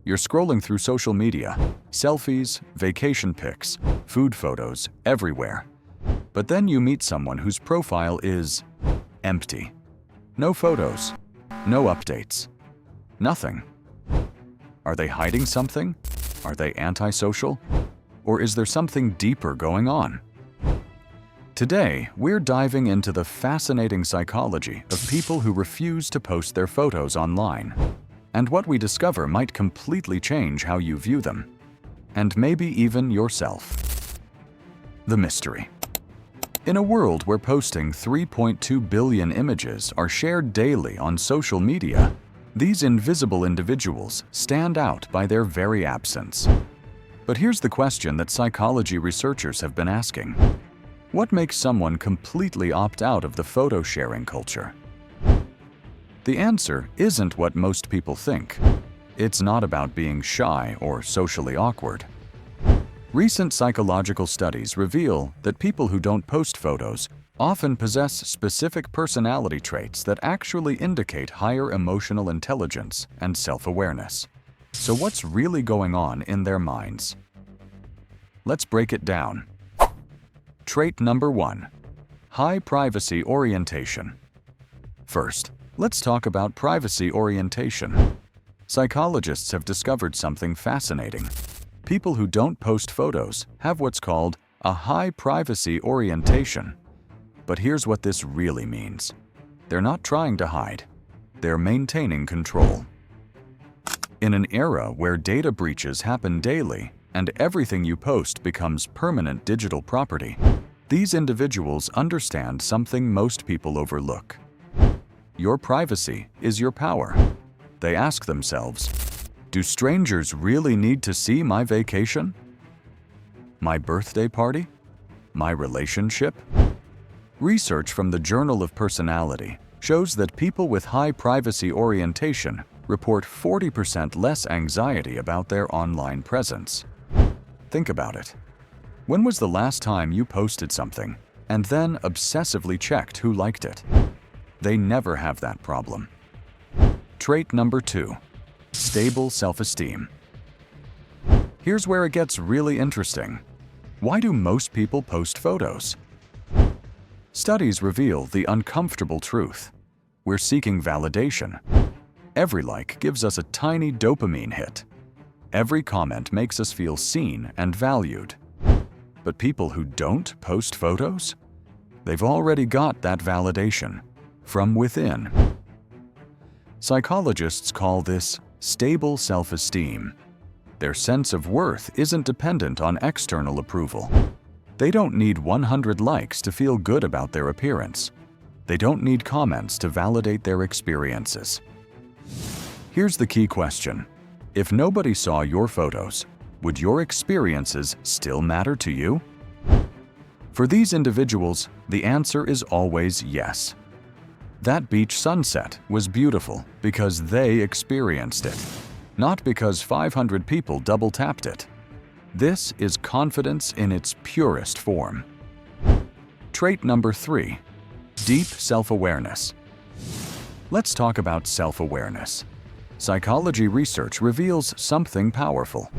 You're scrolling through social media, selfies, vacation pics, food photos, everywhere. But then you meet someone whose profile is empty. No photos, no updates, nothing. Are they hiding something? Are they antisocial? Or is there something deeper going on? Today, we're diving into the fascinating psychology of people who refuse to post their photos online. And what we discover might completely change how you view them. And maybe even yourself. The mystery. In a world where posting 3.2 billion images are shared daily on social media, these invisible individuals stand out by their very absence. But here's the question that psychology researchers have been asking. What makes someone completely opt out of the photo sharing culture? The answer isn't what most people think. It's not about being shy or socially awkward. Recent psychological studies reveal that people who don't post photos often possess specific personality traits that actually indicate higher emotional intelligence and self-awareness. So what's really going on in their minds? Let's break it down. Trait number 1. High privacy orientation. First, let's talk about privacy orientation. Psychologists have discovered something fascinating. People who don't post photos have what's called a high privacy orientation. But here's what this really means. They're not trying to hide. They're maintaining control. In an era where data breaches happen daily and everything you post becomes permanent digital property, these individuals understand something most people overlook. Your privacy is your power. They ask themselves, do strangers really need to see my vacation? My birthday party? My relationship? Research from the Journal of Personality shows that people with high privacy orientation report 40% less anxiety about their online presence. Think about it. When was the last time you posted something and then obsessively checked who liked it? They never have that problem. Trait number 2. Stable self-esteem. Here's where it gets really interesting. Why do most people post photos? Studies reveal the uncomfortable truth. We're seeking validation. Every like gives us a tiny dopamine hit. Every comment makes us feel seen and valued. But people who don't post photos? They've already got that validation from within. Psychologists call this stable self-esteem. Their sense of worth isn't dependent on external approval. They don't need 100 likes to feel good about their appearance. They don't need comments to validate their experiences. Here's the key question. If nobody saw your photos, would your experiences still matter to you? For these individuals, the answer is always yes. That beach sunset was beautiful because they experienced it, not because 500 people double-tapped it. This is confidence in its purest form. Trait number 3. Deep self-awareness. Let's talk about self-awareness. Psychology research reveals something powerful.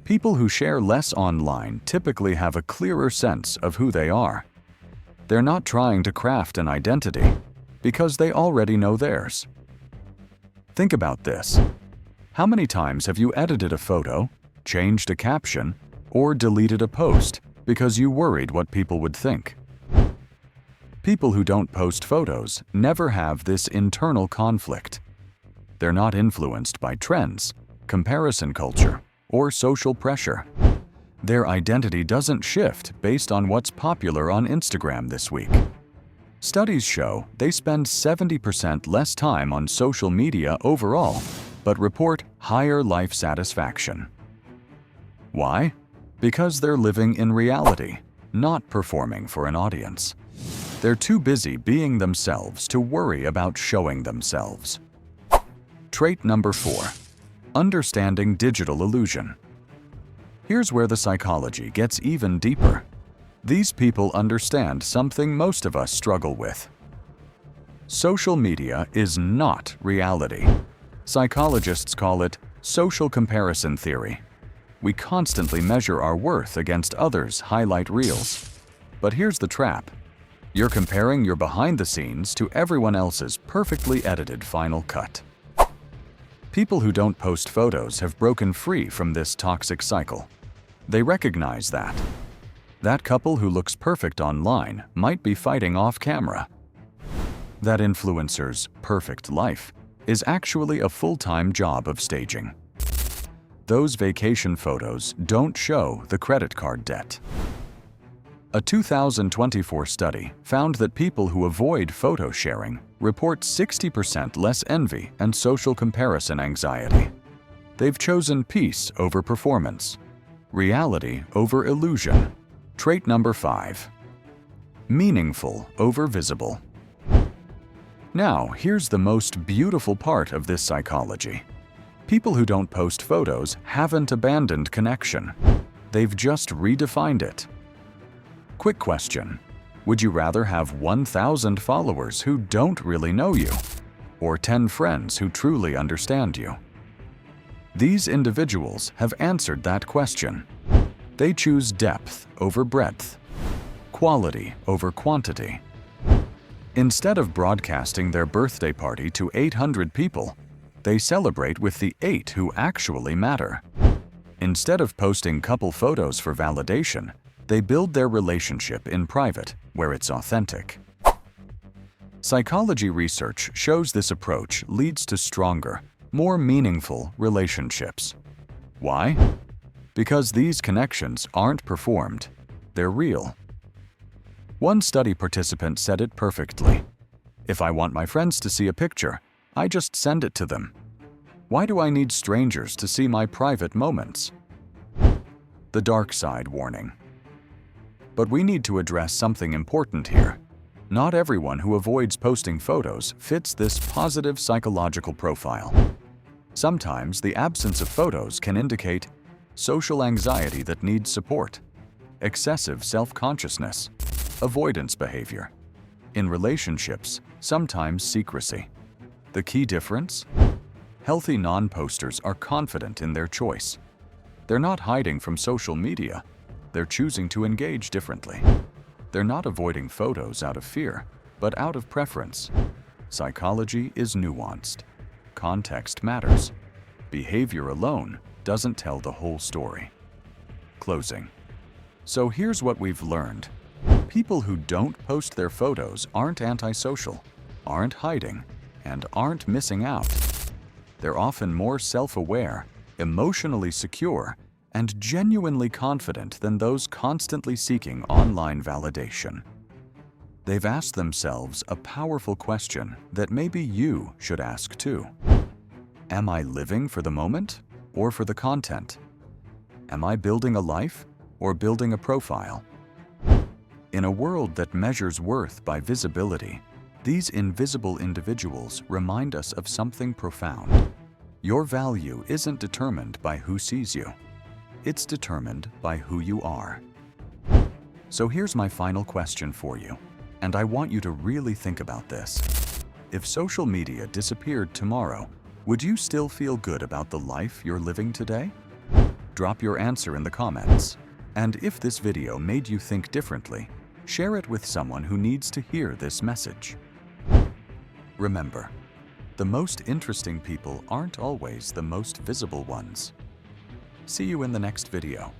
People who share less online typically have a clearer sense of who they are. They're not trying to craft an identity because they already know theirs. Think about this. How many times have you edited a photo, changed a caption, or deleted a post because you worried what people would think? People who don't post photos never have this internal conflict. They're not influenced by trends, comparison culture, or social pressure. Their identity doesn't shift based on what's popular on Instagram this week. Studies show they spend 70% less time on social media overall, but report higher life satisfaction. Why? Because they're living in reality, not performing for an audience. They're too busy being themselves to worry about showing themselves. Trait number 4. Understanding digital illusion. Here's where the psychology gets even deeper. These people understand something most of us struggle with. Social media is not reality. Psychologists call it Social comparison theory. We constantly measure our worth against others' highlight reels. But here's the trap. You're comparing your behind the scenes to everyone else's perfectly edited final cut. People who don't post photos have broken free from this toxic cycle. They recognize that. That couple who looks perfect online might be fighting off camera. That influencer's perfect life is actually a full-time job of staging. Those vacation photos don't show the credit card debt. A 2024 study found that people who avoid photo sharing report 60% less envy and social comparison anxiety. They've chosen peace over performance, reality over illusion. Trait number 5. Meaningful over visible. Now, here's the most beautiful part of this psychology. People who don't post photos haven't abandoned connection. They've just redefined it. Quick question. Would you rather have 1,000 followers who don't really know you, or 10 friends who truly understand you? These individuals have answered that question. They choose depth over breadth, quality over quantity. Instead of broadcasting their birthday party to 800 people, they celebrate with the 8 who actually matter. Instead of posting couple photos for validation, they build their relationship in private, where it's authentic. Psychology research shows this approach leads to stronger, more meaningful relationships. Why? Because these connections aren't performed, they're real. One study participant said it perfectly. If I want my friends to see a picture, I just send it to them. Why do I need strangers to see my private moments? The dark side warning. But we need to address something important here. Not everyone who avoids posting photos fits this positive psychological profile. Sometimes the absence of photos can indicate social anxiety that needs support, excessive self-consciousness, avoidance behavior. In relationships, sometimes secrecy. The key difference? Healthy non-posters are confident in their choice. They're not hiding from social media. They're choosing to engage differently. They're not avoiding photos out of fear, but out of preference. Psychology is nuanced. Context matters. Behavior alone doesn't tell the whole story. Closing. So here's what we've learned. People who don't post their photos aren't antisocial, aren't hiding, and aren't missing out. They're often more self-aware, emotionally secure, and genuinely confident than those constantly seeking online validation. They've asked themselves a powerful question that maybe you should ask too. Am I living for the moment or for the content? Am I building a life or building a profile? In a world that measures worth by visibility, these invisible individuals remind us of something profound. Your value isn't determined by who sees you. It's determined by who you are. So here's my final question for you, and I want you to really think about this. If social media disappeared tomorrow, would you still feel good about the life you're living today? Drop your answer in the comments. And if this video made you think differently, share it with someone who needs to hear this message. Remember, the most interesting people aren't always the most visible ones. See you in the next video.